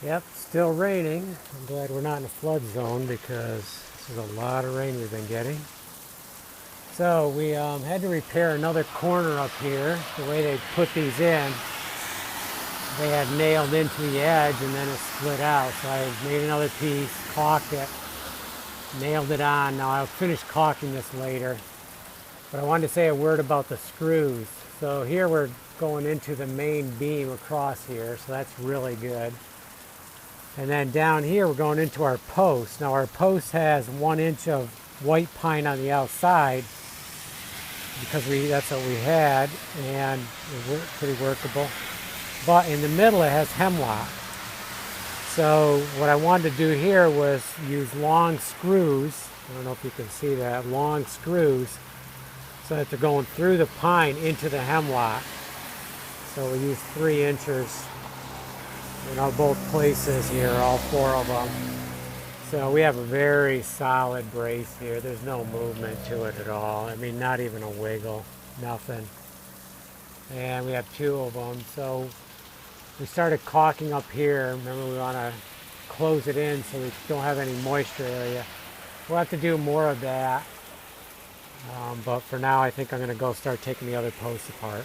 Yep, still raining. I'm glad we're not in a flood zone because this is a lot of rain we've been getting. So we had to repair another corner up here. The way they put these in, they had nailed into the edge and then it split out. So I made another piece, caulked it, nailed it on. Now I'll finish caulking this later. But I wanted to say a word about the screws. So here we're going into the main beam across here, so that's really good. And then down here we're going into our post. Now our post has 1 inch of white pine on the outside because that's what we had, and it's pretty workable. But in the middle it has hemlock. So what I wanted to do here was use long screws. I don't know if you can see that, long screws, so that they're going through the pine into the hemlock. So we use 3 inches in both places here, all 4 of them. So we have a very solid brace here. There's no movement to it at all. I mean, not even a wiggle, nothing. And we have 2 of them. So we started caulking up here. Remember, we want to close it in so we don't have any moisture area. We'll have to do more of that. But for now, I think I'm going to go start taking the other posts apart.